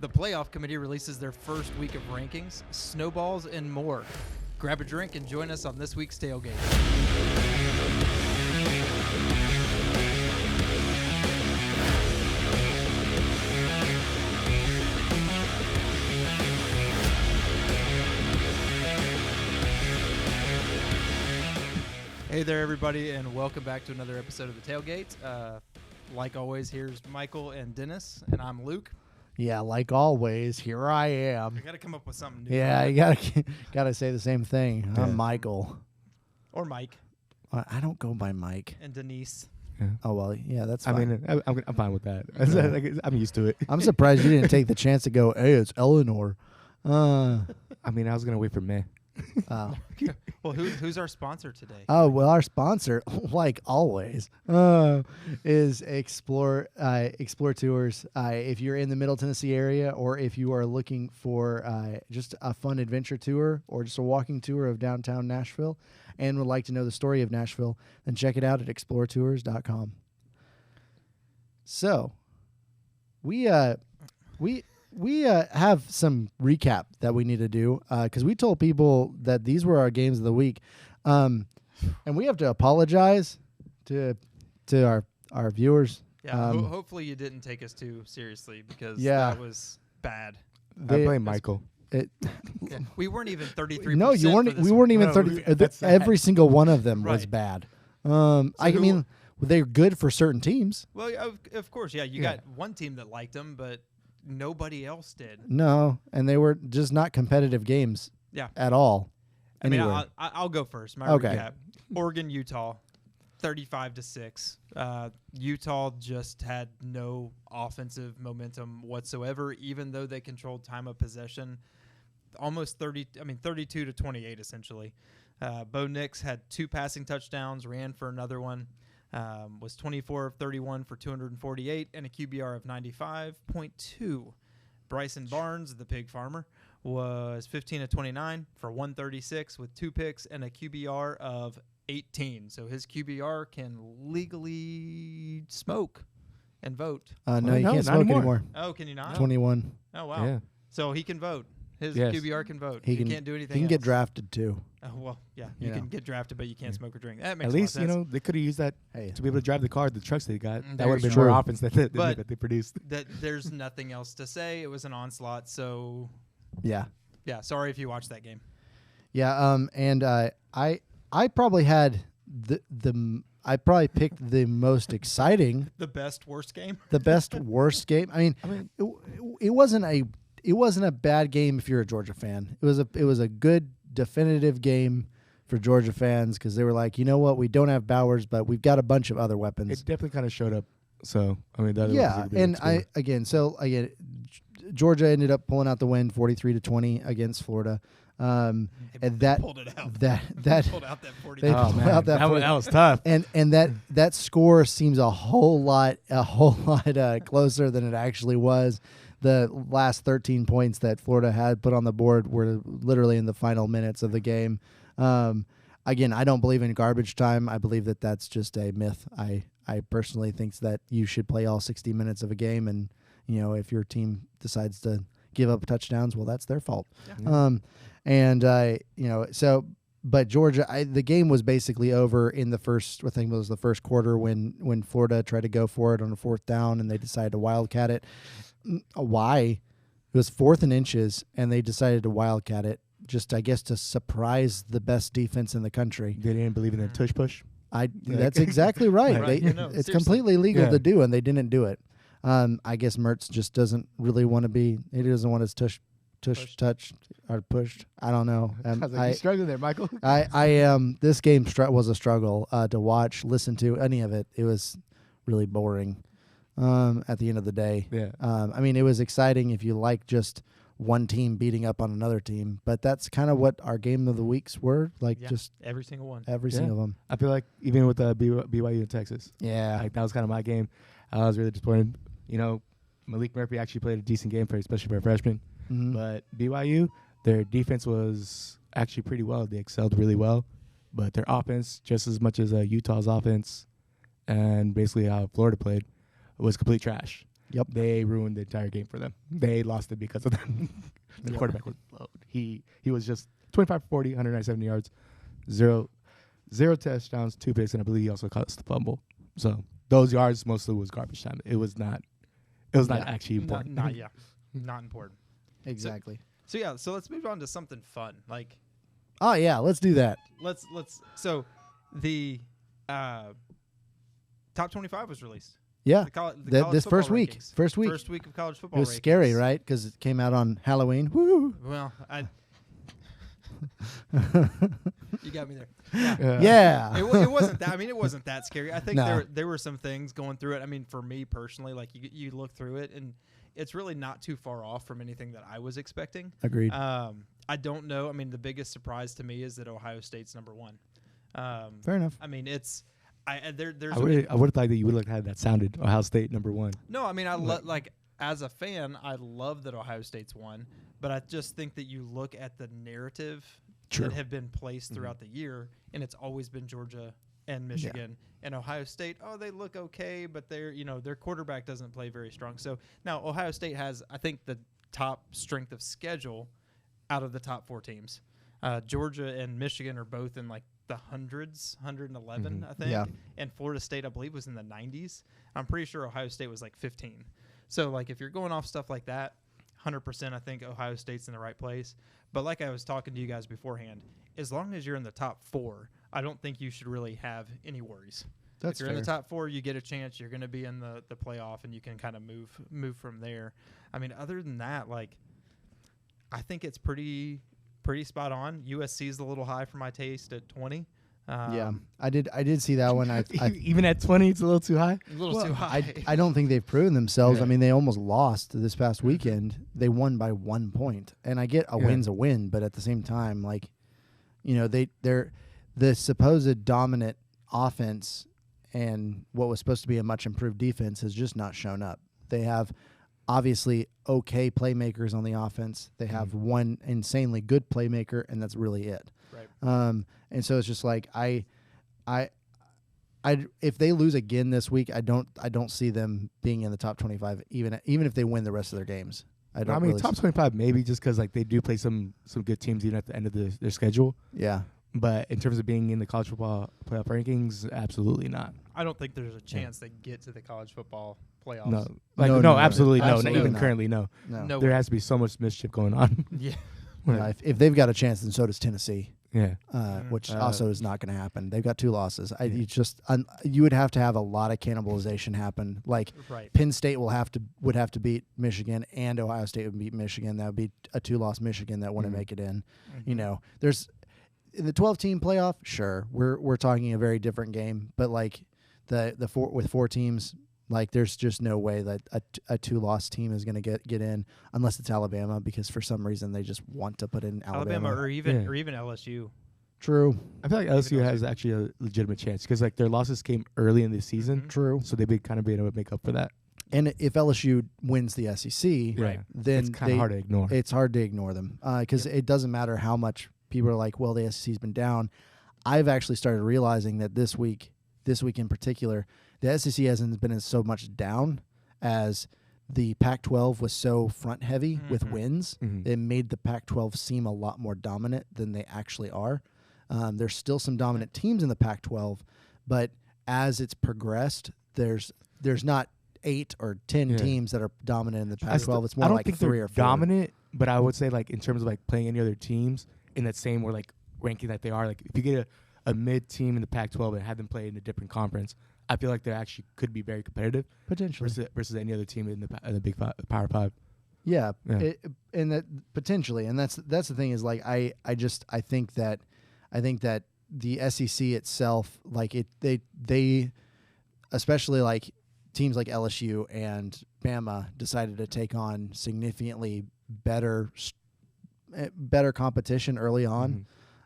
The playoff committee releases their first week of rankings, snowballs, and more. Grab a drink and join us on this week's Tailgate. Hey there, everybody, and welcome back to another episode of the Tailgate. Like always, here's Michael and Dennis, and I'm Luke. Yeah, like always, here I am. I got to come up with something new. Yeah, you gotta say the same thing. Yeah. I'm Michael. Or Mike I don't go by Mike. and Denise. Yeah. Oh well, yeah, that's I fine. mean, I'm fine with that. Yeah. Like, I'm used to it. I'm surprised you didn't take the chance to go. Hey, it's Eleanor. I mean, I was gonna wait for me. Oh. Well, who's our sponsor today? Oh well, our sponsor, like always, is Explore Tours. If you're in the Middle Tennessee area, or if you are looking for just a fun adventure tour or just a walking tour of downtown Nashville, and would like to know the story of Nashville, then check it out at exploretours.com. So, we have some recap that we need to do because we told people that these were our games of the week, and we have to apologize to our viewers. Yeah, hopefully you didn't take us too seriously because Yeah. that was bad. I blame Michael. Yeah, we weren't even 33%. No, you weren't. We weren't even No, 30. that's sad. Every single one of them was Right. bad. who- mean, they're good for certain teams. Well, of course, yeah. You Yeah. got one team that liked them, but nobody else did. No, and they were just not competitive games. Yeah. At all. I mean, Anywhere. I'll go first. My Okay. recap: Oregon, Utah, 35-6. Utah just had no offensive momentum whatsoever, even though they controlled time of possession, almost 32-28 essentially. Bo Nix had 2 passing touchdowns, ran for another one, was 24 of 31 for 248 and a QBR of 95.2. Bryson Barnes, the pig farmer, was 15 of 29 for 136 with 2 picks and a QBR of 18. So his QBR can legally smoke and vote. No, Well, you no, can't not smoke anymore. anymore. Oh, can you not? 21. Oh, wow. Yeah. So he can vote. His Yes. QBR can vote. He He can- can't do anything He can get else. drafted too. Oh, well, yeah. You Yeah. can get drafted, but you can't Yeah. smoke or drink. That makes At a lot least of you sense. know they could have used that Hey, to be able to drive the car, the trucks they got. That Very would have been true. more offense that But- that they produced. That there's nothing else to say. It was an onslaught. So, yeah. yeah, sorry if you watched that game. Yeah. And I probably had I probably picked the most exciting, The best, worst game? the best worst game. I mean, it wasn't a bad game if you're a Georgia fan. It was a good definitive game for Georgia fans because they were like, you know what, we don't have Bowers, but we've got a bunch of other weapons. It definitely kind of showed up. So I mean, that Yeah, was a and good score. Georgia ended up pulling out the win, 43-20 against Florida. And that pulled it out. that pulled out that 40. They Oh, pulled man. out that that 40. was tough. and that score seems a whole lot closer than it actually was. The last 13 points that Florida had put on the board were literally in the final minutes of the game. Again, I don't believe in garbage time. I believe that that's just a myth. I personally think that you should play all 60 minutes of a game, and if your team decides to give up touchdowns, well, that's their fault. Yeah. But Georgia, the game was basically over in the first. I think it was the first quarter when Florida tried to go for it on a 4th down, and they decided to wildcat it. Why? It was 4th and inches, and they decided to wildcat it. Just, I guess, to surprise the best defense in the country. They didn't believe in the tush push. That's exactly right. Right. They, No, it's seriously. completely legal Yeah. to do, and they didn't do it. I guess Mertz just doesn't really want to be. He doesn't want his touched or pushed. I don't know. I was like, you're struggling there, Michael. This game was a struggle to watch, listen to, any of it. It was really boring. At the end of the day, Yeah. I mean, it was exciting if you like just one team beating up on another team, but that's kind of what our game of the weeks were like. Yeah. Just Every single one. every Yeah. single them. I feel like even with BYU in Texas, Yeah. like that was kind of my game. I was really disappointed. Malik Murphy actually played a decent game especially for a freshman. Mhm. But BYU, their defense was actually pretty well. They excelled really well. But their offense, just as much as Utah's offense and basically how Florida played, was complete trash. Yep. They ruined the entire game for them. They lost it because of them. The quarterback was low. He was just 25 for 40, 197 yards, zero touchdowns, 2 picks, and I believe he also caught the fumble. So those yards mostly was garbage time. It was not actually important. Not important. Exactly. So let's move on to something fun. Like, oh yeah, let's do that. let's so the top 25 was released. Yeah. The college This football first week. rankings. First week. First week of college football. It was rankings. scary, right? Because it came out on Halloween. Woo! Well, you got me there. Yeah. It wasn't that. I mean, it wasn't that scary. I think No. there were some things going through it. I mean, for me personally, like you look through it, and it's really not too far off from anything that I was expecting. Agreed. I don't know. I mean, the biggest surprise to me is that Ohio State's number 1. Fair enough. I mean, it's there's I would have thought that you would have had that sounded Ohio State number 1. no. I mean, like as a fan, I love that Ohio State's won, but I just think that you look at the narrative True. that have been placed throughout the year, and it's always been Georgia and Michigan and Ohio State. Oh, they look okay, but their quarterback doesn't play very strong. So now Ohio State has, I think, the top strength of schedule out of the top 4 teams. Georgia and Michigan are both in like the hundreds, 111, I think. Yeah. And Florida State, I believe, was in the 90s. I'm pretty sure Ohio State was like 15. So, like, if you're going off stuff like that, 100% I think Ohio State's in the right place. But like I was talking to you guys beforehand, as long as you're in the top 4, I don't think you should really have any worries. That's if you're fair. in the top 4, you get a chance. You're going to be in the playoff, and you can kind of move from there. I mean, other than that, like, I think it's pretty spot on. USC is a little high for my taste at 20. Yeah, I did see that one. I Even at 20, it's a little too high. A little too high. I don't think they've proven themselves. Yeah. I mean, they almost lost this past weekend. They won by 1 point, and I get a win's a win, but at the same time, like, they're the supposed dominant offense and what was supposed to be a much improved defense has just not shown up. They have obviously okay playmakers on the offense. They have one insanely good playmaker, and that's really it. Right. And so it's just like if they lose again this week, I don't see them being in the top 25 even if they win the rest of their games. I don't. I mean, really top 25 maybe just because like they do play some good teams even at the end of their schedule. Yeah. But in terms of being in the college football playoff rankings, absolutely not. I don't think there's a chance they get to the college football playoffs. No, No, absolutely no. absolutely Not even not. currently, no. No There way. has to be so much mischief going on. Yeah. If they've got a chance, then so does Tennessee. Yeah. Which also is not going to happen. They've got 2 losses. You would have to have a lot of cannibalization happen. Like Right. Penn State would have to beat Michigan, and Ohio State would beat Michigan. That would be a 2-loss Michigan that wouldn't make it in. There's in the 12-team playoff. Sure, we're talking a very different game, but like the 4 teams. Like, there's just no way that a 2-loss team is going to get in unless it's Alabama, because for some reason they just want to put in Alabama. or even LSU. True. I feel like LSU has actually a legitimate chance because like their losses came early in the season, True. so they've kind of been able to make up for that. And if LSU wins the SEC, Right. then It's kind of hard to ignore. It's hard to ignore them because it doesn't matter how much people are like, well, the SEC's been down. I've actually started realizing that this week in particular, the SEC hasn't been as so much down as the Pac-12 was so front heavy with wins. It made the Pac-12 seem a lot more dominant than they actually are. There's still some dominant teams in the Pac-12, but as it's progressed, there's not 8 or 10 teams that are dominant in the Pac-12. It's more like 3 or 4. Dominant, but I would say like in terms of like playing any other teams in that same or like ranking that they are. Like if you get a mid team in the Pac-12 and have them play in a different conference, I feel like they actually could be very competitive Potentially. versus any other team in the Big Five, Power 5. Yeah. And that potentially, and that's the thing is like I think that the SEC itself, like they especially like teams like LSU and Bama decided to take on significantly better competition early on.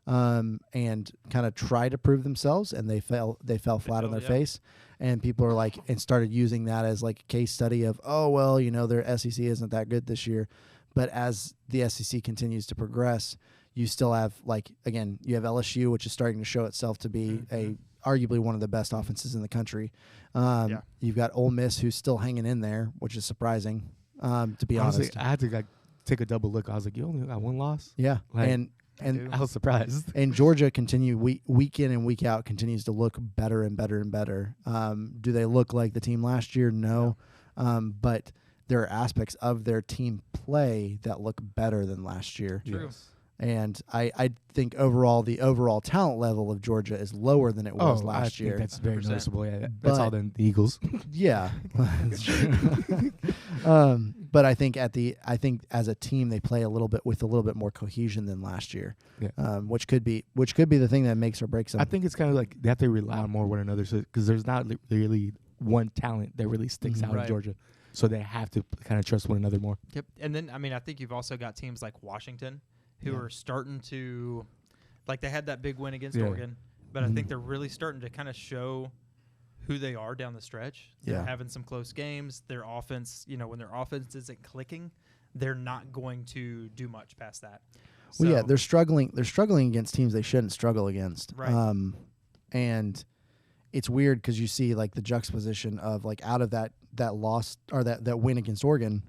And kind of try to prove themselves, and they fell flat on their face. And people are like, and started using that as like a case study of, oh, well, their SEC isn't that good this year. But as the SEC continues to progress, you still have like, again, you have LSU, which is starting to show itself to be a arguably one of the best offenses in the country. You've got Ole Miss, who's still hanging in there, which is surprising, to be Honestly, honest. I had to take a double look. I was like, you only got one loss? Yeah, Like, and I was surprised. and Georgia week in and week out continues to look better and better and better. Do they look like the team last year? No. But there are aspects of their team play that look better than last year. True. Yes. And I think overall the overall talent level of Georgia is lower than it was last year. That's very 100%. noticeable. Yeah, that's But- all the Eagles. Yeah. That's true. But I think as a team they play with a little bit more cohesion than last year. Yeah. Which could be the thing that makes or breaks them. I think it's kind of like they have to rely on more one another, because there's not really one talent that really sticks out Right. in Georgia. So they have to kind of trust one another more. Yep. And then, I mean, I think you've also got teams like Washington who are starting to, like, they had that big win against Oregon, but I think they're really starting to kind of show who they are down the stretch. They're having some close games. Their offense, when their offense isn't clicking, they're not going to do much past that. Well, yeah, So- they're struggling. They're struggling against teams they shouldn't struggle against. Right. And it's weird because you see like the juxtaposition of like out of that loss or that win against Oregon,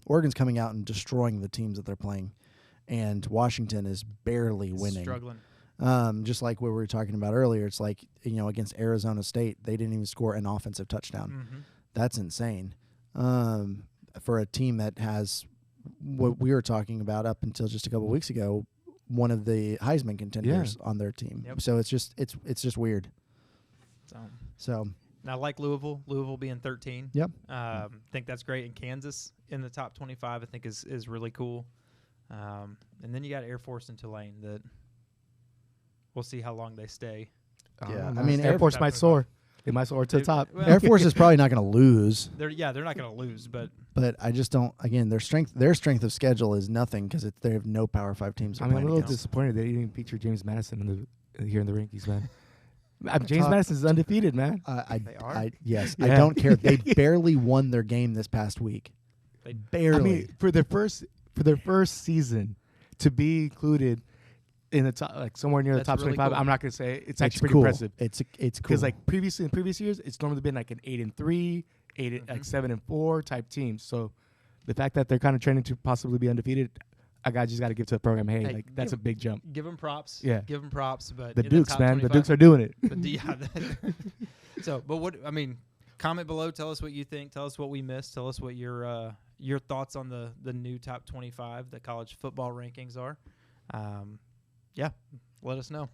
Oregon's coming out and destroying the teams that they're playing, and Washington is barely winning. Struggling. Just like what we were talking about earlier, it's like against Arizona State, they didn't even score an offensive touchdown. That's insane for a team that has what we were talking about up until just a couple weeks ago, one of the Heisman contenders on their team. Yep. So it's just weird. So And I like Louisville being 13. Yep. Think that's great. And Kansas in the top 25, I think is really cool. And then you got Air Force and Tulane that we'll see how long they stay. Yeah, I mean, Air Force might soar. They might soar to the top. Well, Air Force is probably not going to lose, They're not going to lose, but I just don't. Again, their strength of schedule is nothing because they have no Power 5 teams. I'm a little against. disappointed they didn't feature James Madison here in the rankings, man. James Talk- Madison is undefeated, man. They are? Yes, Yeah. I don't care. They barely won their game this past week. They Barely. I mean, for their first season to be included in the top, like somewhere near the That's top really 25, cool. I'm not gonna say it's actually pretty cool. impressive. It's cool Because like previously in previous years, it's normally been like an 8-3, like 7-4 type team. So the fact that they're kind of trending to possibly be undefeated, just got to give to the program. Hey, like that's a big jump. give them props. Yeah. Give them props. But The in Dukes, top man, the 25 Dukes are doing it. But comment below. Tell us what you think. Tell us what we missed. Tell us what your thoughts on the new top 25 that college football rankings are. Let us know.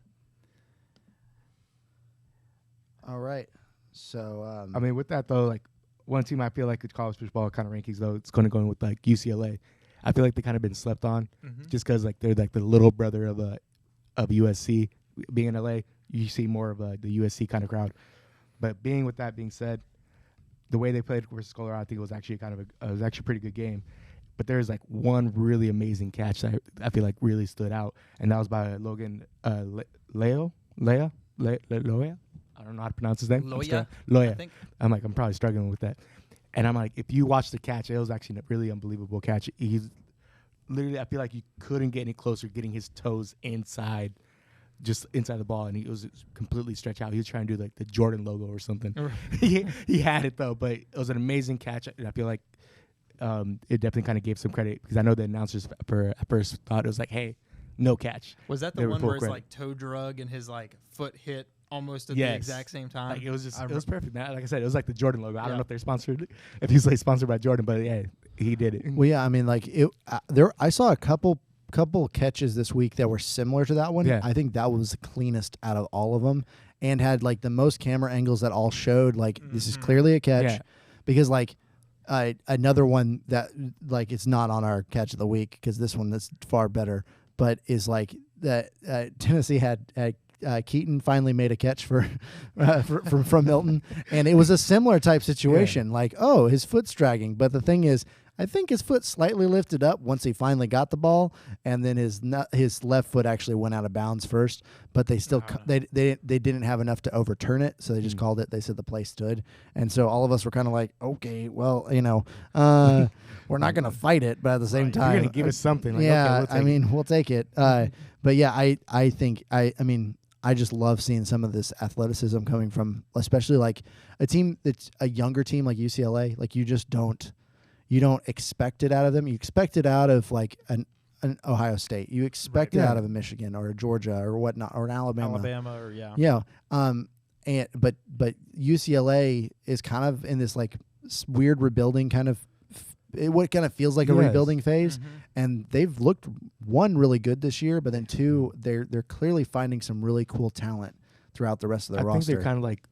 All right. So I mean, with that though, like one team I feel like it's college football kind of rankings though, it's going to go in with like UCLA. I feel like they kind of been slept on just because like they're like the little brother of USC. Being in LA, you see more of the USC kind of crowd. But with that being said, the way they played versus Colorado, I think it was actually a pretty good game. But there's like one really amazing catch that I feel like really stood out, and that was by Logan Loya. I don't know how to pronounce his name. Loya. Loya. I think. I'm probably struggling with that. And I'm like, if you watch the catch, it was actually a really unbelievable catch. He's literally, I feel like you couldn't get any closer, getting his toes inside the ball, and he was completely stretched out. He was trying to do like the Jordan logo or something. He had it though, but it was an amazing catch. And I feel like it definitely kind of gave some credit because I know the announcers at first thought it was like, hey, no catch. Was that They the were one full where his credit. like toe drug and his like foot hit almost at the Yes. exact same time? Like it was I it was perfect, man. Like I said, it was like the Jordan logo. I don't know if they're if he's like sponsored by Jordan, but yeah, he did it. well, yeah. I mean, like I saw a couple catches this week that were similar to that one. Yeah. I think that was the cleanest out of all of them, and had like the most camera angles that all showed like this is clearly a catch. Yeah. Because like another one that like it's not on our catch of the week because this one that's far better, but is like that Tennessee had Keaton finally made a catch from Milton, and it was a similar type situation. Like, oh, his foot's dragging, but the thing is, I think his foot slightly lifted up once he finally got the ball, and then his left foot actually went out of bounds first. But they still they didn't have enough to overturn it, so they just called it. They said the play stood, and so all of us were kind of like, okay, well, we're not going to fight it, but at the same time, You're gonna give us something. Like, yeah, okay, we'll take we'll take it. But yeah, I think I mean, I just love seeing some of this athleticism coming from, especially like a team that's a younger team like UCLA. Like you don't expect it out of them. You expect it out of like an Ohio State. You expect it out of a Michigan or a Georgia or whatnot or an Alabama. Or Yeah. And but UCLA is kind of in this like weird rebuilding kind of what kind of feels like a rebuilding phase, and they've looked one really good this year, but then two they're clearly finding some really cool talent throughout the rest of the roster. I think they're kind of like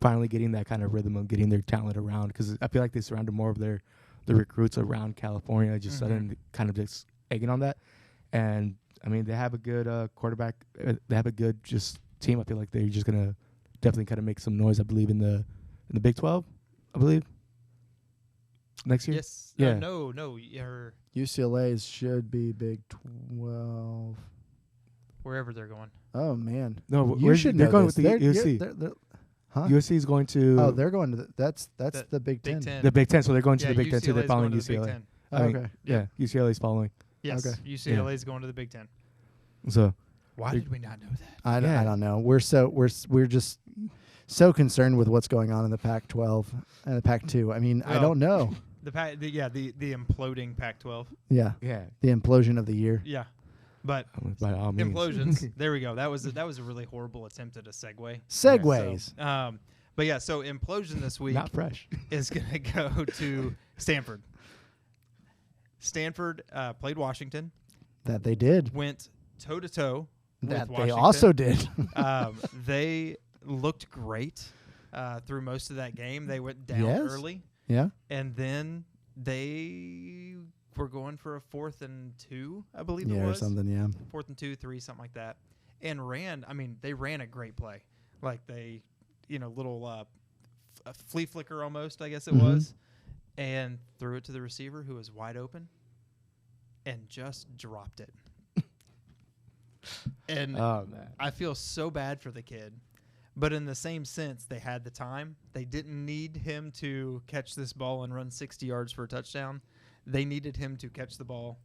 finally getting that kind of rhythm of getting their talent around, because I feel like they surrounded more of the recruits around California, just suddenly kind of just egging on that. And I mean, they have a good quarterback. They have a good just team. I feel like they're just gonna definitely kind of make some noise. I believe in the Big 12. I believe next year. Yes. Yeah. No. UCLA's should be Big 12. Wherever they're going. Oh man. No, you should know they're going this. with the USC. Huh? USC is going to. Oh, they're going to that's the Big Ten. The Big Ten. So they're going to the Big Ten. So they're UCLA 's following going to the Big UCLA. Ten. I mean, Okay. Yeah, UCLA is following. Yes. Okay. UCLA is going to the Big Ten. So Why did we not know that? I don't know. We're just so concerned with what's going on in the Pac-12 and the Pac-2. I mean, I don't know. The imploding Pac-12. Yeah. yeah, The implosion of the year. Yeah, but by all means. implosions. There we go. That was a really horrible attempt at a segue. Segways. So, but yeah, so implosion this week Not fresh. is going to go to Stanford. Stanford played Washington. That they did. Went toe to toe. That with they Washington. also did. They looked great through most of that game. They went down early. Yeah. And then they were going for a 4th and 2, I believe it Yeah, was. or something, yeah. 4th and 2, 3, something like that. And they ran a great play. Like they, little a flea flicker almost, I guess it was. And threw it to the receiver who was wide open and just dropped it. And Oh man. I feel so bad for the kid. But in the same sense, they had the time. They didn't need him to catch this ball and run 60 yards for a touchdown. They needed him to catch the ball.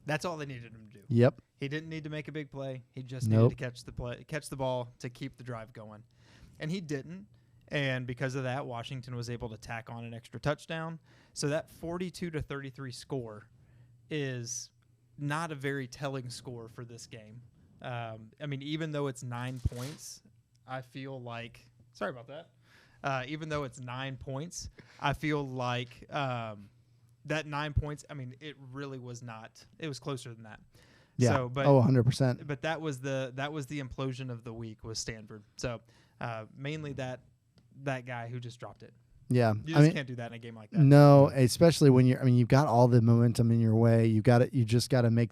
That's all they needed him to do. Yep. He didn't need to make a big play. He just needed to catch the ball to keep the drive going. And he didn't. And because of that, Washington was able to tack on an extra touchdown. So that 42-33 score is not a very telling score for this game. I mean, even though it's 9 points, I feel like – sorry about that. Even though it's 9 points, I feel like that 9 points, I mean, it really was not – it was closer than that. Yeah. So, but, 100%. But that was the implosion of the week was Stanford. So mainly that guy who just dropped it. Yeah. You just can't do that in a game like that. No, especially when you've got all the momentum in your way. You just got to make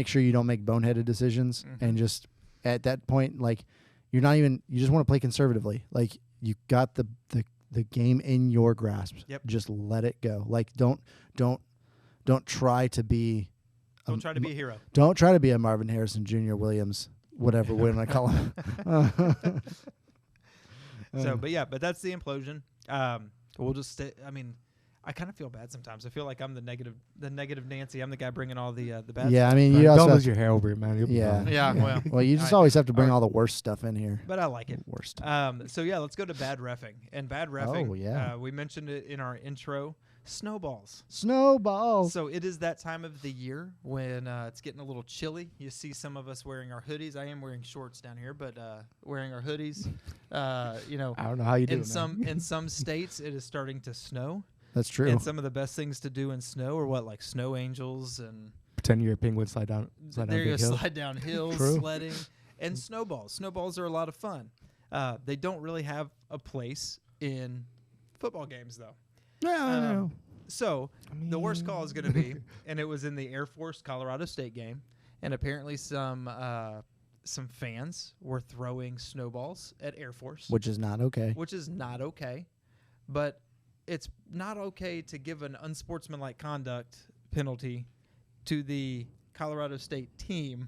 sure you don't make boneheaded decisions. And just at that point, like you just want to play conservatively. Like you got the game in your grasp. Yep. Just let it go. Like don't try to be Don't try to be a hero. Don't try to be a Marvin Harrison Jr. Williams, whatever we want to call him. But that's the implosion. We'll just stay. I mean, I kind of feel bad sometimes. I feel like I'm the negative Nancy. I'm the guy bringing all the bad. Yeah, stuff. I mean, Man, you also don't lose your hair over it, man. You'll be Yeah. fine. Yeah. Well, you just always have to bring all the worst stuff in here. but I like it. Worst. So yeah, let's go to bad reffing. And bad reffing. Oh, yeah. We mentioned it in our intro. Snowballs. Snowballs. So it is that time of the year when it's getting a little chilly. You see some of us wearing our hoodies. I am wearing shorts down here, but wearing our hoodies. I don't know how you do it, in some states, it is starting to snow. That's true. And some of the best things to do in snow are like snow angels and Pretend you're a penguin, slide down there you big go, hill. slide down hills, True. sledding, and snowballs. Snowballs are a lot of fun. They don't really have a place in football games, though. No. So the worst call is going to be, and it was in the Air Force Colorado State game, and apparently some fans were throwing snowballs at Air Force, Which is not okay. But it's not okay to give an unsportsmanlike conduct penalty to the Colorado State team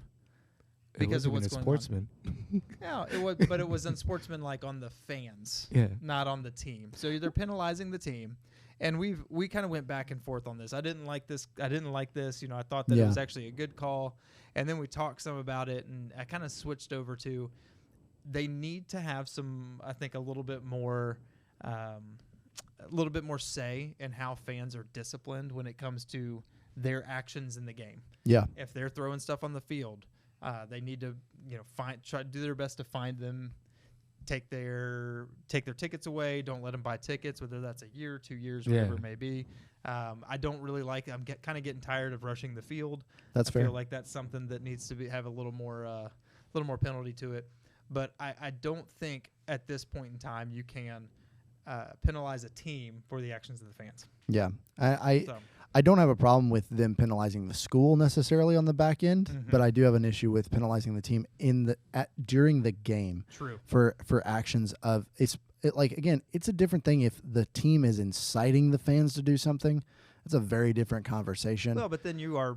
because of what's going sportsman. on. Yeah, it was unsportsmanlike on the fans, Yeah. not on the team. So they're penalizing the team, And we kind of went back and forth on this. I didn't like this. You know, I thought that it Yeah. was actually a good call. And then we talked some about it, and I kind of switched over to they need to have some, I think, a little bit more say in how fans are disciplined when it comes to their actions in the game. Yeah. If they're throwing stuff on the field, they need to, you know, try to do their best to find them, take their tickets away. Don't let them buy tickets, whether that's a year, 2 years, whatever it may be. I don't really like. I'm kind of getting tired of rushing the field. That's I fair. feel like that's something that needs to have a little more penalty to it. But I don't think at this point in time you can penalize a team for the actions of the fans. Yeah. So, I don't have a problem with them penalizing the school necessarily on the back end, Mhm. but I do have an issue with penalizing the team during the game true. for actions of again, it's a different thing if the team is inciting the fans to do something. It's a very different conversation. Well, but then you are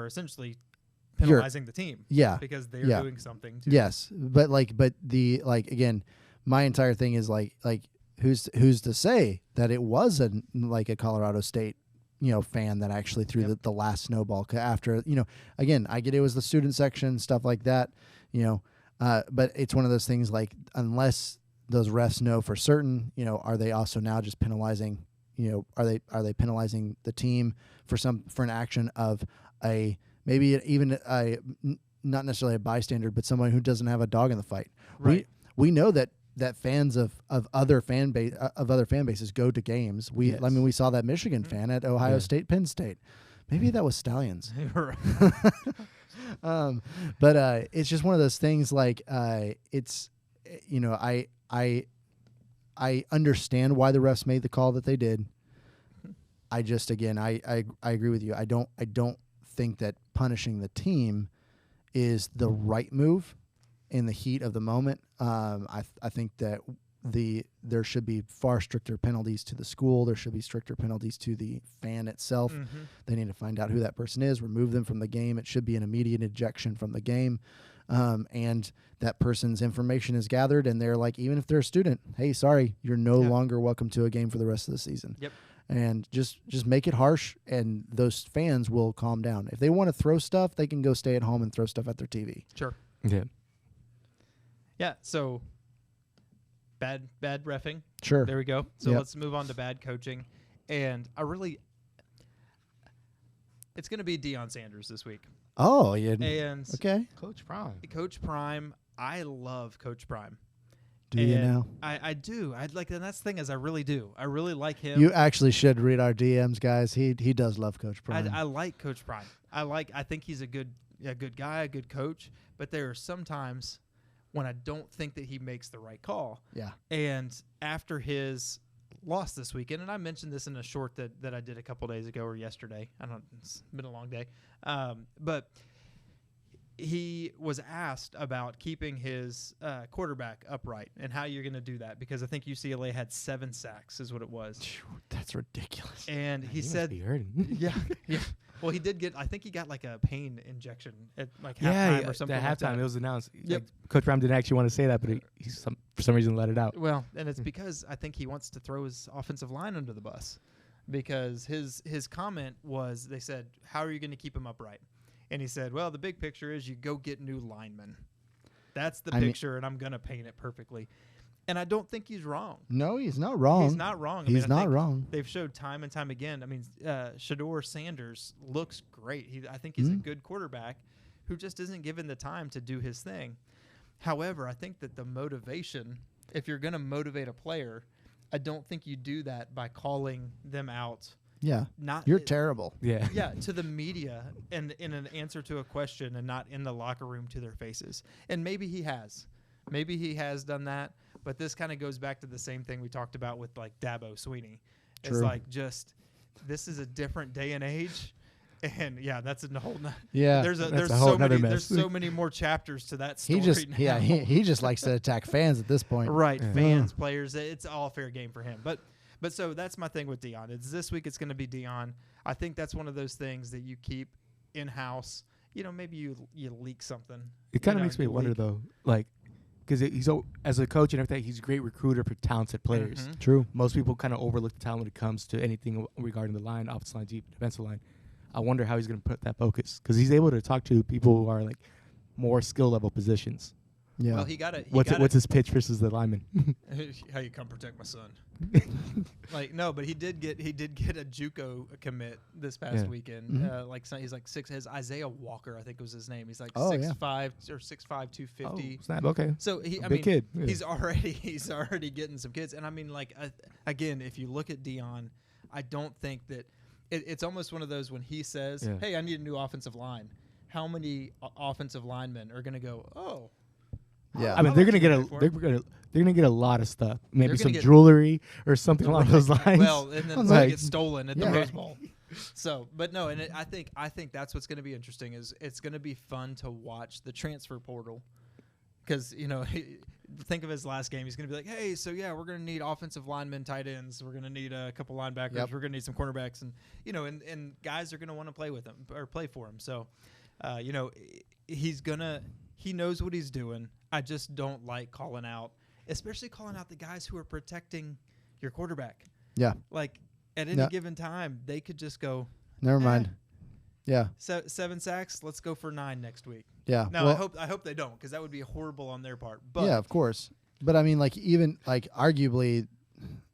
essentially You're- penalizing the team. Yeah. Because they're Yeah. doing something to Yes, but again, my entire thing is like who's to say that it was a Colorado State, you know, fan that actually threw Yep. the last snowball after, you know, again, I get it was the student section, stuff like that, you know, but it's one of those things like unless those refs know for certain, you know, are they also now just penalizing, you know, are they penalizing the team for an action of not necessarily a bystander, but someone who doesn't have a dog in the fight. Right. We know that fans of other fan bases go to games. Yes. I mean, we saw that Michigan Mhm. fan at Ohio Yeah. State, Penn State. Maybe that was Stallions. Right. But it's just one of those things. Like it's, you know, I understand why the refs made the call that they did. I just I agree with you. I don't think that punishing the team is the right move in the heat of the moment. I think that there should be far stricter penalties to the school. There should be stricter penalties to the fan itself. Mhm. They need to find out who that person is, remove them from the game. It should be an immediate ejection from the game. And that person's information is gathered, and they're like, even if they're a student, hey, sorry, you're no Yeah. longer welcome to a game for the rest of the season. Yep. And just make it harsh, and those fans will calm down. If they want to throw stuff, they can go stay at home and throw stuff at their TV. Sure. Yeah. Yeah. So bad reffing. Sure. There we go. So Yep. let's move on to bad coaching. And it's going to be Deion Sanders this week. Oh, yeah. And Okay. Coach Prime. Coach Prime, I love Coach Prime. Do you And now? I do. And that's the thing is I really do. I really like him. You actually should read our DMs, guys. He does love Coach Prime. I like Coach Prime. I think he's a good guy, a good coach. But there are some times when I don't think that he makes the right call. Yeah. And after his loss this weekend, and I mentioned this in a short that I did a couple days ago or yesterday. I don't. It's been a long day, but he was asked about keeping his quarterback upright and how you're going to do that, because I think UCLA had 7 sacks is what it was. That's ridiculous. And he must said, be hurting. yeah. Well, he did get. I think he got like a pain injection at like Yeah, halftime or something. at like halftime that. it was announced. Yep. Like, Coach Prime didn't actually want to say that, but for some reason let it out. Well, and it's because I think he wants to throw his offensive line under the bus, because his comment was, they said, how are you going to keep him upright? And he said, well, the big picture is you go get new linemen. That's the picture, and I'm going to paint it perfectly. And I don't think he's wrong. No, he's not wrong. He's not wrong. He's I not think wrong. They've showed time and time again. I mean, Shador Sanders looks great. I think he's a good quarterback who just isn't given the time to do his thing. However, I think that the motivation, if you're going to motivate a player, I don't think you do that by calling them out. Yeah. Not You're terrible. Yeah. Yeah, to the media and in an answer to a question, and not in the locker room to their faces. And maybe he has. Maybe he has done that. But this kind of goes back to the same thing we talked about with like Dabo Sweeney. It's True. like this is a different day and age. And yeah, that's a whole. Yeah. There's That's a whole nother mess. so many more chapters to that story. He now. he just likes to attack fans at this point. Right, Yeah. fans, players, it's all fair game for him. But so that's my thing with Deion. It's this week. It's going to be Deion. I think that's one of those things that you keep in house. You know, maybe you leak something. It kind of You know, makes me you wonder leak. though, like because as a coach and everything, he's a great recruiter for talented players. Mhm. True. Most people kind of overlook the talent when it comes to anything regarding the line, offensive line, defensive line. I wonder how he's going to put that focus because he's able to talk to people who are like more skill level positions. Yeah. Well, he got it. What's his pitch versus the lineman? How you come protect my son? Like no, but he did get a JUCO commit this past weekend. Mhm. He's like six. His Isaiah Walker, I think was his name. He's like Oh, yeah. 6'5" or 6'5", 250. Snap. Okay. So Big kid. Yeah. he's already getting some kids. And I mean, like again, if you look at Dion, I don't think that it's almost one of those when he says, "Hey, I need a new offensive line." How many offensive linemen are going to go? Oh. Yeah. I mean, How they're much gonna you get pay for they're him? gonna get a lot of stuff. Maybe They're some gonna get- jewelry or something along those lines. Well, and then it's Like- gonna get stolen at the Yeah. Rose Bowl. So, but no, and I think that's what's going to be interesting is it's going to be fun to watch the transfer portal because think of his last game. He's going to be like, hey, so yeah, we're going to need offensive linemen, tight ends. We're going to need a couple linebackers. Yep. We're going to need some cornerbacks, and and guys are going to want to play with him or play for him. So, he knows what he's doing. I just don't like especially calling out the guys who are protecting your quarterback. Yeah. Like at any given time, they could just go, Never mind. Yeah. 7 sacks. Let's go for 9 next week. Yeah. Now Well, I hope they don't because that would be horrible on their part. But yeah, of course. But I mean, like even like arguably,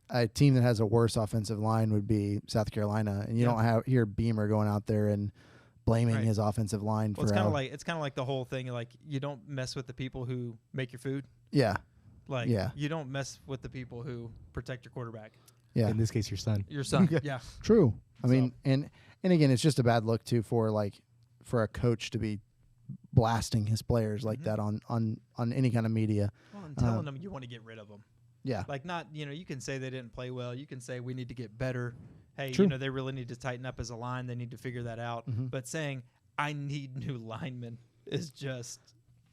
a team that has a worse offensive line would be South Carolina, and you don't hear Beamer going out there and blaming Right. his offensive line well, for. it's kind of like the whole thing. Like you don't mess with the people who make your food. Yeah. Like Yeah. you don't mess with the people who protect your quarterback. Yeah. In this case, your son. Your son. Yeah. True. I So- mean, and again, it's just a bad look too for a coach to be blasting his players like Mhm. that on any kind of media. Well, and telling them you want to get rid of them. Yeah. Like not, you can say they didn't play well. You can say we need to get better. Hey, True. they really need to tighten up as a line. They need to figure that out. Mhm. But saying I need new linemen is just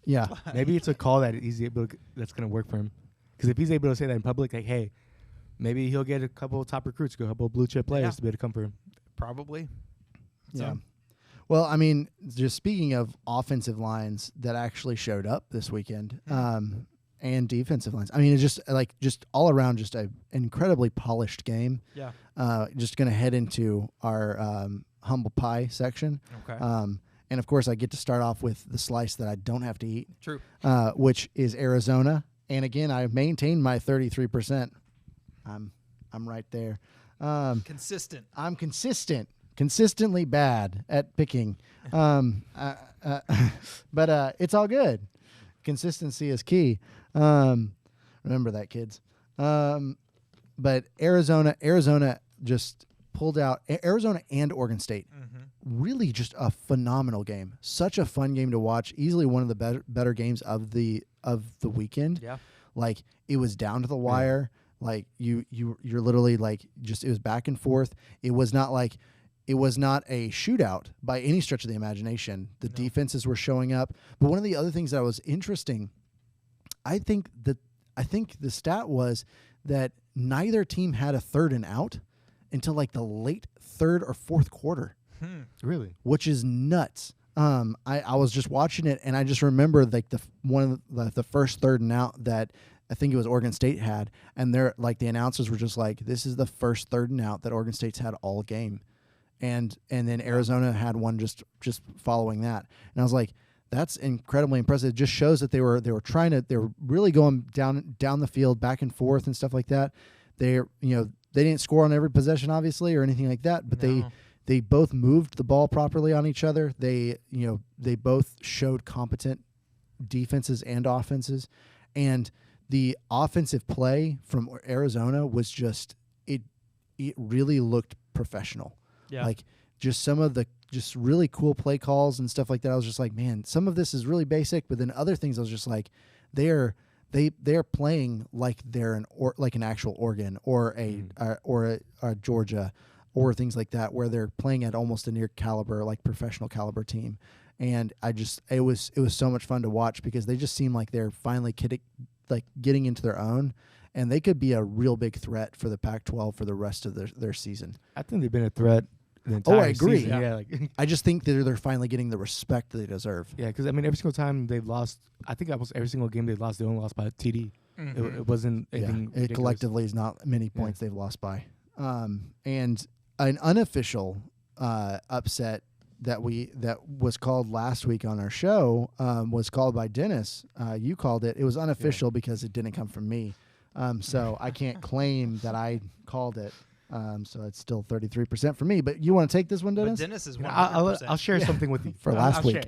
Yeah. Maybe it's a call that's going to work for him. Because if he's able to say that in public, like, hey, maybe he'll get a couple of top recruits, a couple of blue chip players to be able to come for him. probably. Yeah. So- Well, I mean, just speaking of offensive lines that actually showed up this weekend, and defensive lines. I mean, it's just all around just an incredibly polished game. Yeah. Just going to head into our humble pie section. Okay. And of course, I get to start off with the slice that I don't have to eat, True. which is Arizona. And again, I maintained my 33%. I'm right there. Consistent. I'm consistently bad at picking. But it's all good. Consistency is key. Remember that, kids. But Arizona just pulled out. Arizona and Oregon State. Really just a phenomenal game. Such a fun game to watch. Easily one of the better games of the weekend. Yeah. Like it was down to the wire. Like you're literally like just it was back and forth. It was not a shootout by any stretch of the imagination. The defenses were showing up. But one of the other things that was interesting, I think the stat was that neither team had a third and out until like the late third or fourth quarter. Really? Which is nuts. I was just watching it and I just remember like one of the first third and out that I think it was Oregon State had, and they're like the announcers were just like, this is the first third and out that Oregon State's had all game. And then Arizona had one just following that. And I was like, that's incredibly impressive. It just shows that they were really going down the field back and forth and stuff like that. They didn't score on every possession obviously or anything like that, but they both moved the ball properly on each other. They both showed competent defenses and offenses, and the offensive play from Arizona was just it really looked professional. Yeah. Like just some of the just really cool play calls and stuff like that. I was just like, man, some of this is really basic, but then other things I was just like, they're playing like they're like an actual Oregon or a Georgia or things like that, where they're playing at almost a near caliber, like professional caliber team. And it was so much fun to watch because they just seem like they're finally getting into their own, and they could be a real big threat for the Pac-12 for the rest of their season. I think they've been a threat the entire I agree. season. Yeah, like I just think they're finally getting the respect they deserve. yeah, because I mean, every single time they've lost, I think almost every single game they lost, they only lost by a TD. It wasn't anything. It collectively is not many points they've lost by. And an unofficial upset that was called last week on our show was called by Dennis. You called it. It was unofficial because it didn't come from me. So I can't claim that I called it. So it's still 33% for me. But you want to take this one, Dennis? But Dennis is 100%. I'll share something with you For last week.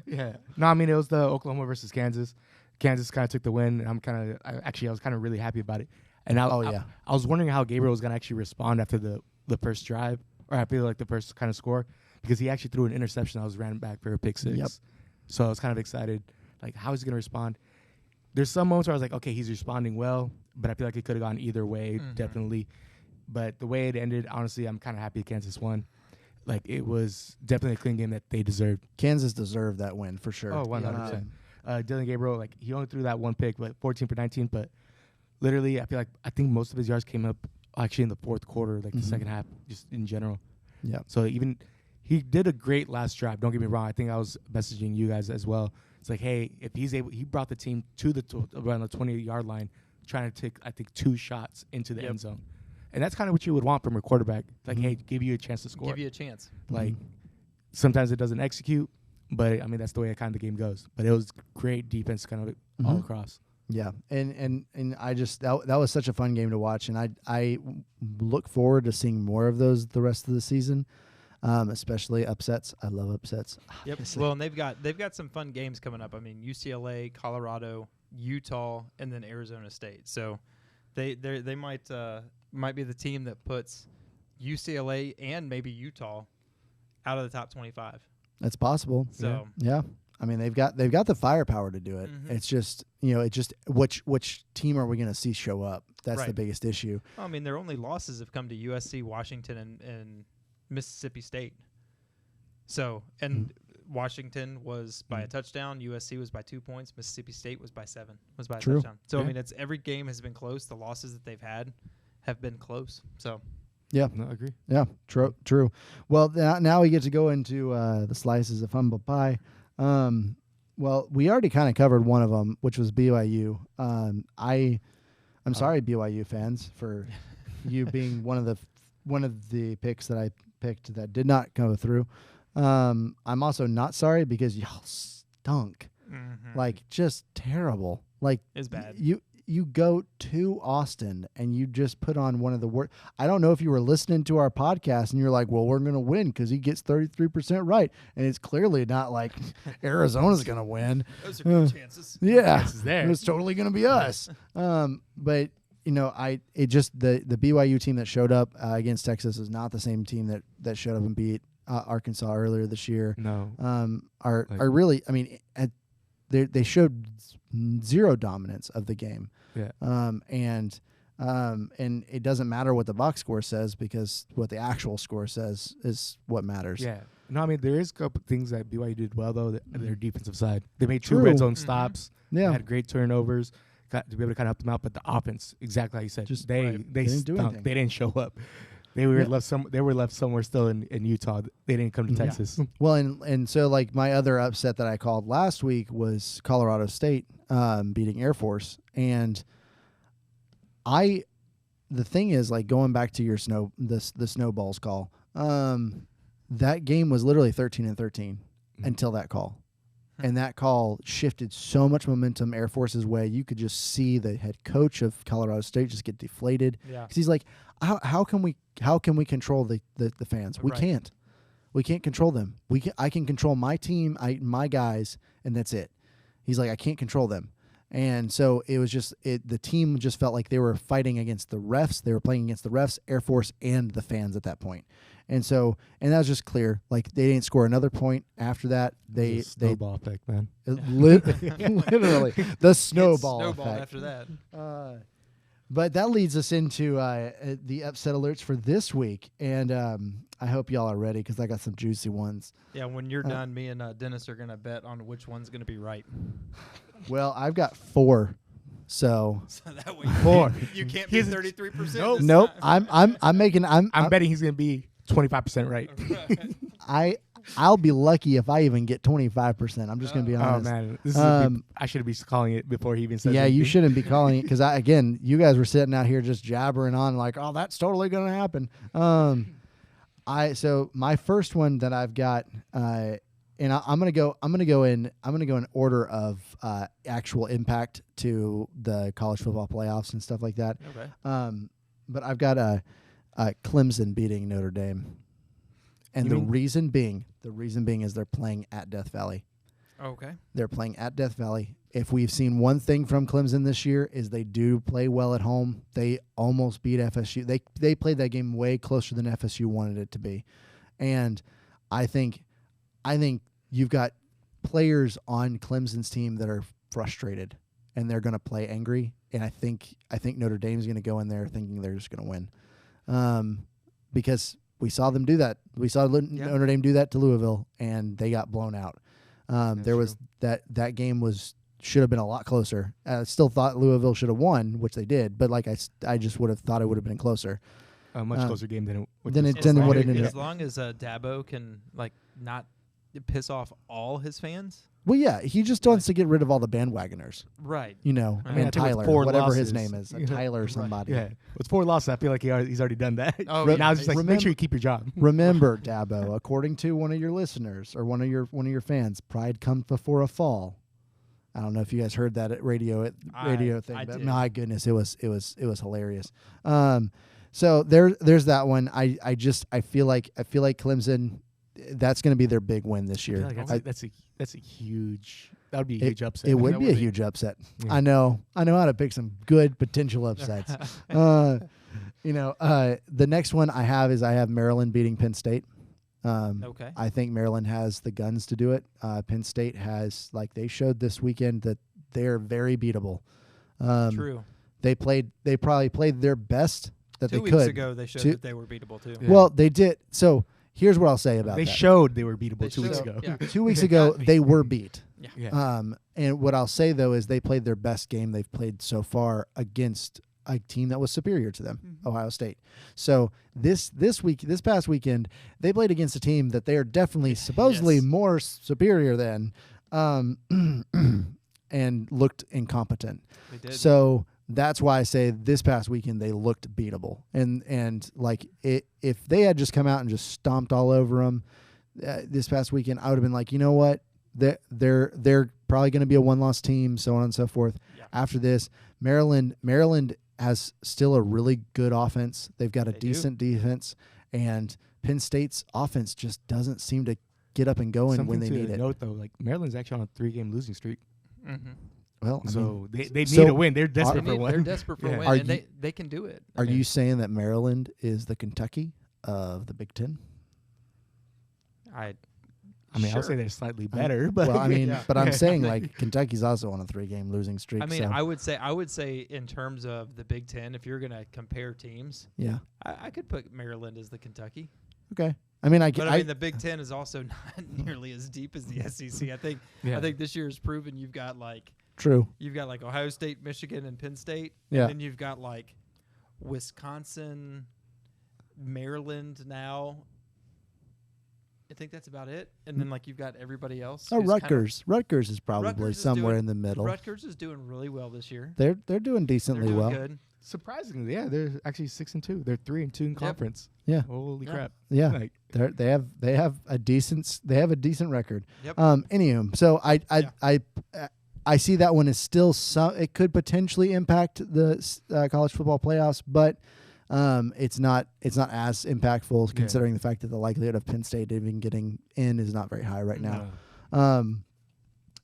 Yeah. No, I mean, it was the Oklahoma versus Kansas. Kansas kind of took the win. And I was kind of really happy about it. And I was wondering how Gabriel was going to actually respond after the first drive, or I feel like the first kind of score, because he actually threw an interception that was ran back for a pick six. Yep. So I was kind of excited, like, how is he going to respond? There's some moments where I was like, okay, he's responding well, but I feel like it could have gone either way, definitely. But the way it ended, honestly, I'm kind of happy Kansas won. Like, it was definitely a clean game that they deserved. Kansas deserved that win for sure. Oh, 100%. Dylan Gabriel, like, he only threw that one pick, but 14 for 19. But literally, I think most of his yards came up actually in the fourth quarter, like the second half, just in general. Yeah. So even he did a great last drive. Don't get me wrong. I think I was messaging you guys as well. It's like, hey, if he's able, he brought the team to around the 20-yard line, trying to take, I think, 2 shots into the end zone. And that's kind of what you would want from a quarterback. Like, hey, give you a chance to score. Give you a chance. Like, sometimes it doesn't execute, but I mean, that's the way kind of the game goes. But it was great defense kind of all across. Yeah, and I just that was such a fun game to watch, and I look forward to seeing more of those the rest of the season, especially upsets. I love upsets. Yep. Well, and they've got some fun games coming up. I mean, UCLA, Colorado, Utah, and then Arizona State. So they might be the team that puts UCLA and maybe Utah out of the top 25. That's possible. So yeah. I mean, they've got the firepower to do it. It's just, which team are we going to see show up? That's the biggest issue. I mean, their only losses have come to USC, Washington, and Mississippi State. So, and Washington was by a touchdown, USC was by 2 points, Mississippi State was by 7, was by a touchdown. So, I mean, it's every game has been close. The losses that they've had have been close. So, yeah, no, I agree. Yeah, true. Well, now we get to go into the slices of humble pie. Well, we already kind of covered one of them, which was BYU. I'm sorry, BYU fans, for you being one of the picks that I picked that did not go through. I'm also not sorry because y'all stunk, like just terrible. Like it's bad. You go to Austin and you just put on one of the worst. I don't know if you were listening to our podcast and you're like, well, we're going to win because he gets 33% right. And it's clearly not like Arizona's going to win. Those are good chances. Yeah. There. It's totally going to be us. But, the BYU team that showed up against Texas is not the same team that showed up and beat Arkansas earlier this year. No. Are really, I mean, they showed zero dominance of the game. Yeah. And it doesn't matter what the box score says because what the actual score says is what matters. Yeah. No, I mean, there is a couple things that BYU did well, though, their defensive side. They made 2 True. red zone stops. Yeah. They had great turnovers to be able to kind of help them out. But the offense, exactly like you said, Just they didn't do stunk. anything. They didn't show up. They were left somewhere still in Utah. They didn't come to Texas. Well, and so like my other upset that I called last week was Colorado State beating Air Force, and the thing is, like, going back to your the snowballs call, that game was literally 13-13 until that call. And that call shifted so much momentum Air Force's way. You could just see the head coach of Colorado State just get deflated. Yeah. Because he's like, how can we control the fans? We can't. We can't control them. I can control my team, my guys, and that's it. He's like, I can't control them. And so it was just the team just felt like they were fighting against the refs. They were playing against the refs, Air Force, and the fans at that point. And that was just clear. Like, they didn't score another point after that. They snowball effect, man. Literally the snowball effect. After that. But that leads us into the upset alerts for this week, and I hope y'all are ready because I got some juicy ones. Yeah, when you're done, me and Dennis are gonna bet on which one's gonna be right. Well, I've got 4. So that way four. You can't be 33%. Nope. I'm making. I'm betting he's gonna be 25% right. I'll be lucky if I even get 25%. I'm just going to be honest. Oh man, this is I should be calling it before he even says. Yeah, anything. you shouldn't be calling it because again, you guys were sitting out here just jabbering on like, oh, that's totally going to happen. So my first one that I've got, and I'm gonna go in order of actual impact to the college football playoffs and stuff like that. Okay. But I've got Clemson beating Notre Dame, and the reason being is they're playing at Death Valley. Okay. They're playing at Death Valley. If we've seen one thing from Clemson this year is they do play well at home. They almost beat FSU. They played that game way closer than FSU wanted it to be. And I think you've got players on Clemson's team that are frustrated and they're going to play angry. And I think Notre Dame's going to go in there thinking they're just going to win. Because we saw them do that. We saw Notre Dame do that to Louisville and they got blown out. There was that game should have been a lot closer. I still thought Louisville should have won, which they did, but I just would have thought it would have been closer. A much closer game than it what it ended. As long as Dabo can not piss off all his fans. Well, yeah, he just wants to get rid of all the bandwagoners. Right. And Tyler, whatever his name is, Tyler or somebody. Yeah, with 4 losses, I feel like he's already done that. Oh, now it's just make sure you keep your job. Remember, Dabo, according to one of your listeners or one of your fans, pride comes before a fall. I don't know if you guys heard that at radio thing, but did. My goodness, it was hilarious. So there's that one. I feel like Clemson. That's going to be their big win this year. That's a huge. That would be a huge upset. It would be a huge upset. Yeah. I know how to pick some good potential upsets. The next one I have Maryland beating Penn State. Okay. I think Maryland has the guns to do it. Penn State has, they showed this weekend that they're very beatable. True. They probably played their best that they could. 2 weeks ago, they showed that they were beatable too. Yeah. Well, they did. So here's what I'll say about that. They showed they were beatable 2 weeks ago. Yeah. 2 weeks ago, they were beat. Yeah. And what I'll say though is they played their best game they've played so far against a team that was superior to them, Ohio State. So this past weekend, they played against a team that they are definitely supposedly more superior than, and looked incompetent. They did. So that's why I say this past weekend they looked beatable, and if they had just come out and just stomped all over them this past weekend, I would have been like, you know what, they're probably going to be a one-loss team, so on and so forth. Yeah. After this, Maryland has still a really good offense. They've got a decent defense, and Penn State's offense just doesn't seem to get up and going when they need it. Note though, Maryland's actually on a 3-game losing streak. Mm-hmm. Well, they need a win. They're desperate for one. They're desperate for a win, and they can do it. Are you saying that Maryland is the Kentucky of the Big Ten? I would say they're slightly better, but but I'm saying Kentucky's also on a 3-game losing streak. I would say in terms of the Big Ten, if you're going to compare teams, I could put Maryland as the Kentucky. Okay. The Big Ten is also not nearly as deep as the SEC. I think this year has proven you've got True. You've got Ohio State, Michigan, and Penn State. Yeah. And then you've got Wisconsin, Maryland now. I think that's about it. And then you've got everybody else. Oh, Rutgers. Rutgers is probably somewhere in the middle. Rutgers is doing really well this year. They're doing decently They're doing well. Good. Surprisingly, they're actually 6-2. They're 3-2 in conference. Yeah. Holy crap. Yeah. They have a decent record. Yep. Anywho, so I see that one is still it could potentially impact the college football playoffs, but it's not as impactful considering the fact that the likelihood of Penn State even getting in is not very high right now. No.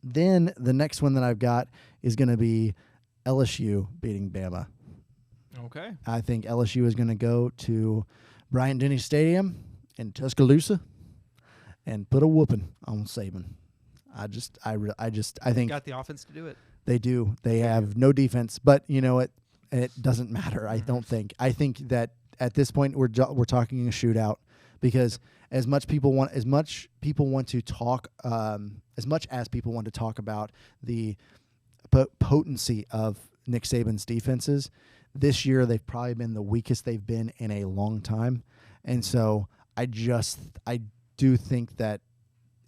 Then the next one that I've got is going to be LSU beating Bama. Okay. I think LSU is going to go to Bryant-Denny Stadium in Tuscaloosa and put a whooping on Saban. I think they got the offense to do it. They do. They have no defense, but you know what? It doesn't matter. I don't think. I think that at this point we're talking a shootout because as much as people want to talk about the potency of Nick Saban's defenses, this year they've probably been the weakest they've been in a long time, and so I do think that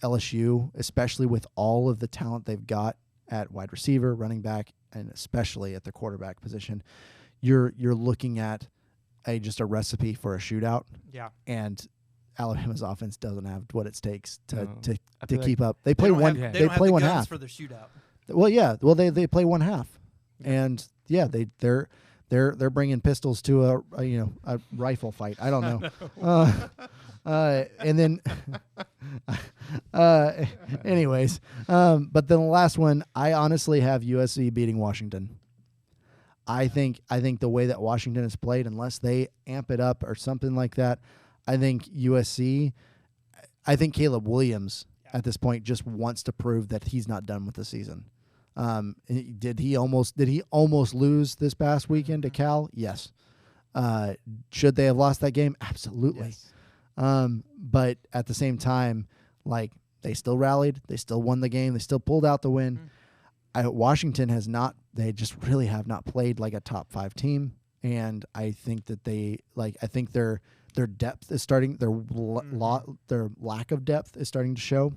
LSU, especially with all of the talent they've got at wide receiver, running back, and especially at the quarterback position, you're looking at just a recipe for a shootout. Yeah. And Alabama's offense doesn't have what it takes to keep up. They play don't one. have, They play have one the guns half for the shootout. Well, yeah. Well, they play one half, and yeah, they're bringing pistols to a rifle fight. I don't know. And then, anyways, but then the last one, I honestly have USC beating Washington. I think the way that Washington has played, unless they amp it up or something like that, I think USC. I think Caleb Williams at this point just wants to prove that he's not done with the season. Did he almost lose this past weekend to Cal? Yes. Should they have lost that game? Absolutely. Yes. But at the same time, like, they still rallied, they still won the game, they still pulled out the win. Washington has not. They just really have not played like a top 5 team, and I think that I think their depth is starting. Their lack of depth is starting to show,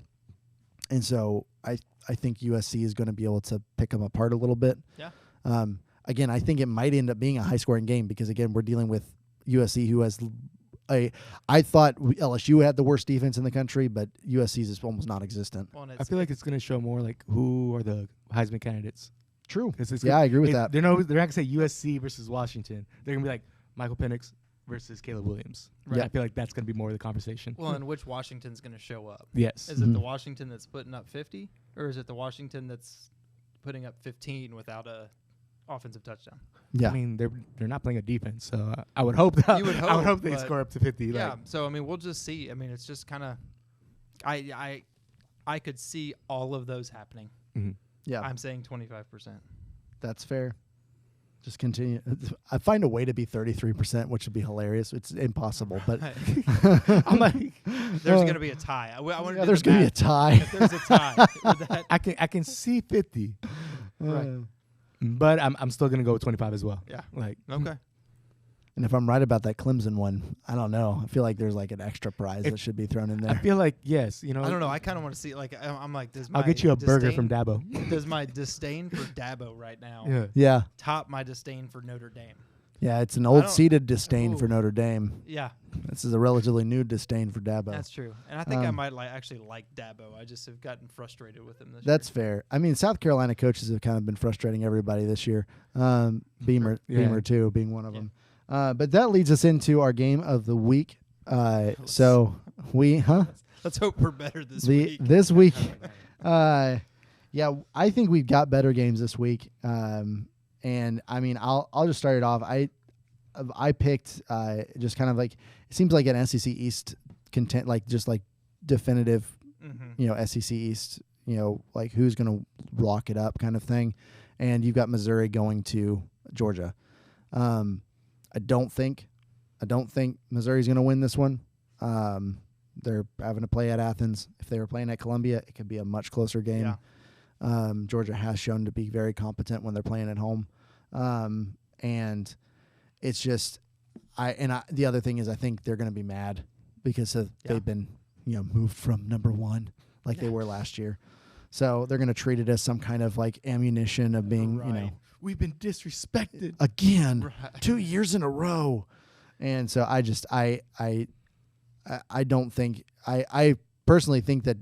and so I think USC is going to be able to pick them apart a little bit. Yeah. Again, I think it might end up being a high-scoring game because, again, we're dealing with USC, who has I thought LSU had the worst defense in the country, but USC's is almost non-existent. Well, I feel like it's going to show more like who are the Heisman candidates. True. Yeah, I agree with that. They're not going to say USC versus Washington. They're going to be like Michael Penix versus Caleb Williams. Right. Yeah, I feel like that's going to be more of the conversation. Well, and which Washington's going to show up? Yes. Is it the Washington that's putting up 50, or is it the Washington that's putting up 15 without a offensive touchdown? Yeah. I mean, they're not playing a defense, so I would hope that You would I would hope, hope they but score up to 50. Yeah. Like, So I mean, we'll just see. I mean, it's just kind of, I could see all of those happening. Yeah. I'm saying 25%. That's fair. Just continue. I find a way to be 33%, which would be hilarious. It's impossible, but I'm like, there's going to be a tie. there's going to be a tie. If there's a tie, I can see 50, right. but I'm still gonna go with 25 as well. Yeah. Like, Okay. And if I'm right about that Clemson one, I don't know. I feel like there's like an extra prize that should be thrown in there. I feel like yes, I don't know. I kind of want to see. Like, I'm like, I'll get you a burger from Dabo. Does my disdain for Dabo right now Yeah. top my disdain for Notre Dame? Yeah, it's an old-seated disdain for Notre Dame. Yeah. This is a relatively new disdain for Dabo. That's true. And I think I might actually like Dabo. I just have gotten frustrated with him this year. That's fair. I mean, South Carolina coaches have kind of been frustrating everybody this year. Beamer too, being one of them. But that leads us into our game of the week. So we, Let's hope we're better this week. This week, yeah, I think we've got better games this week. And I mean, I'll just start it off. I picked just kind of like, it seems like an SEC East content, like just like definitive, SEC East, like who's going to lock it up kind of thing. And you've got Missouri going to Georgia. I don't think Missouri's going to win this one. They're having to play at Athens. If they were playing at Columbia, it could be a much closer game. Yeah. Georgia has shown to be very competent when they're playing at home. And it's just, the other thing is I think they're going to be mad because they've been, moved from number 1 like they were last year. So they're going to treat it as some kind of like ammunition of being, we've been disrespected again, 2 years in a row. And so I don't think, I personally think that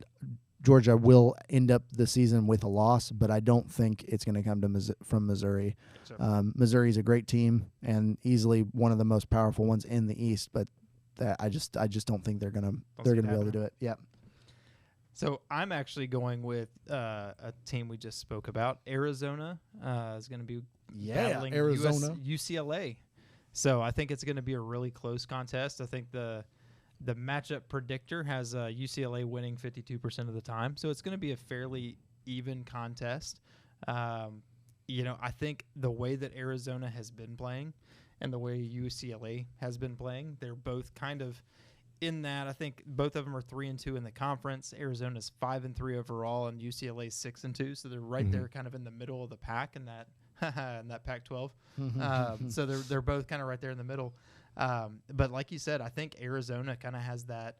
Georgia will end up the season with a loss, but I don't think it's going to come from Missouri. Missouri's a great team and easily one of the most powerful ones in the East, but I just don't think they're going to be able to do it. Yeah. So I'm actually going with a team we just spoke about. Arizona is going to be battling Arizona. UCLA. So I think it's going to be a really close contest. I think the matchup predictor has UCLA winning 52% of the time. So it's going to be a fairly even contest. I think the way that Arizona has been playing and the way UCLA has been playing, they're both kind of in that. I think both of them are 3-2 in the conference. Arizona's 5-3 overall, and UCLA's 6-2. So they're right there, kind of in the middle of the pack in that in that Pac-12. So they're both kind of right there in the middle. But like you said, I think Arizona kind of has that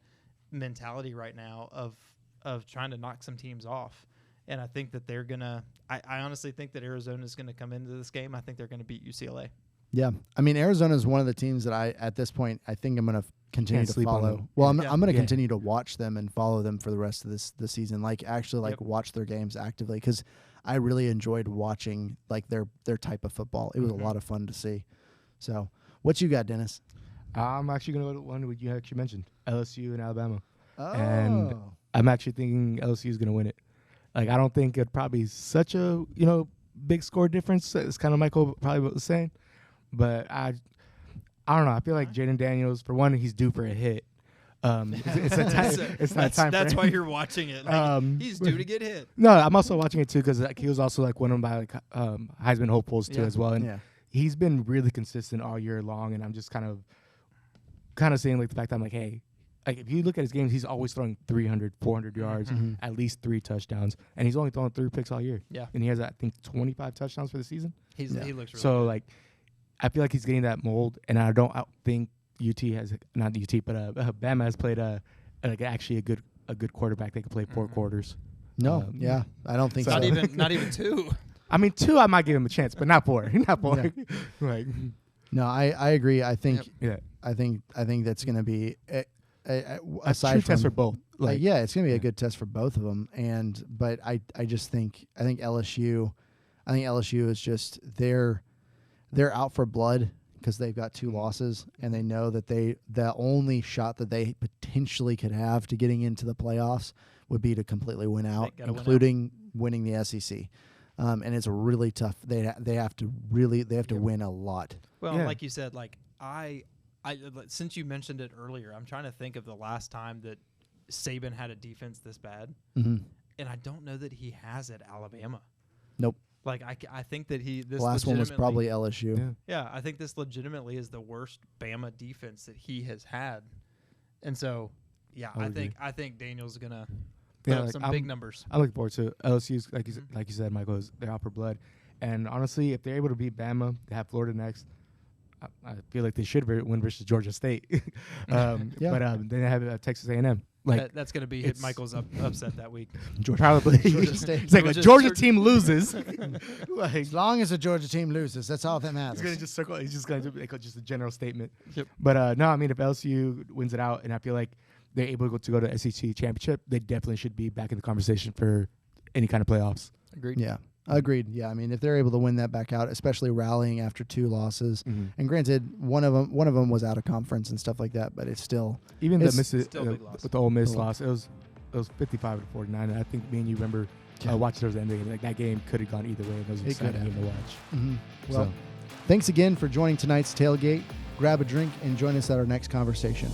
mentality right now of trying to knock some teams off. And I think that they're going to – I honestly think that Arizona is going to come into this game. I think they're going to beat UCLA. Yeah. I mean, Arizona is one of the teams that at this point, I think I'm going to continue to follow. Well, I'm going to continue to watch them and follow them for the rest of the season. Like, actually, watch their games actively because I really enjoyed watching, like, their type of football. It was a lot of fun to see. So, what you got, Dennis? I'm actually going to go to one you actually mentioned, LSU and Alabama. Oh. And I'm actually thinking LSU is going to win it. Like, I don't think it'd probably such a, big score difference. It's kind of Michael probably was saying. But I don't know. I feel like Jaden Daniels, for one, he's due for a hit. It's not time. That's why you're watching it. Like, he's due to get hit. No, I'm also watching it too because he was also like one of my Heisman hopefuls too as well, and he's been really consistent all year long. And I'm just kind of seeing like the fact that I'm like, hey, like if you look at his games, he's always throwing 300, 400 yards, at least 3 touchdowns, and he's only throwing 3 picks all year. Yeah, and he has I think 25 touchdowns for the season. He looks really so good. Like. I feel like he's getting that mold, and I don't think UT has not UT, but Bama has played actually a good quarterback. They could play 4 quarters. No, I don't think so. Not even 2. I mean, 2 I might give him a chance, but not 4. Not 4. Like, no, I agree. I think I think that's going to be a aside true from test for both. Like, it's going to be a good test for both of them. But I just think LSU is just they're out for blood because they've got 2 losses, and they know that the only shot that they potentially could have to getting into the playoffs would be to completely win out, including winning the SEC. And it's really tough. They have to win a lot. Well, like you said, like I since you mentioned it earlier, I'm trying to think of the last time that Saban had a defense this bad, and I don't know that he has at Alabama. Nope. Like I think that this last one was probably LSU. Yeah, I think this legitimately is the worst Bama defense that he has had, and so I think Daniel's gonna put up some big numbers. I'm looking forward to it. LSU's like you said, Michael, they're out for blood, and honestly, if they're able to beat Bama, they have Florida next. I feel like they should win versus Georgia State, but then they have Texas A&M. Like that's going to be Michael's upset that week. Probably. Georgia State. It's like a Georgia team loses. Like, as long as the Georgia team loses, that's all that matters. He's going to just circle. He's just going to do just a general statement. Yep. But no, I mean, if LSU wins it out, and I feel like they're able to go to SEC championship, they definitely should be back in the conversation for any kind of playoffs. Agreed. Yeah. Agreed. Yeah, I mean, if they're able to win that back out, especially rallying after 2 losses, and granted, one of them was out of conference and stuff like that, but it's still even big with the Ole Miss loss, it was 55-49. And I think me and you remember watching those ending. Like that game could have gone either way. It was an exciting game to watch. Well, thanks again for joining tonight's Tailgate. Grab a drink and join us at our next conversation.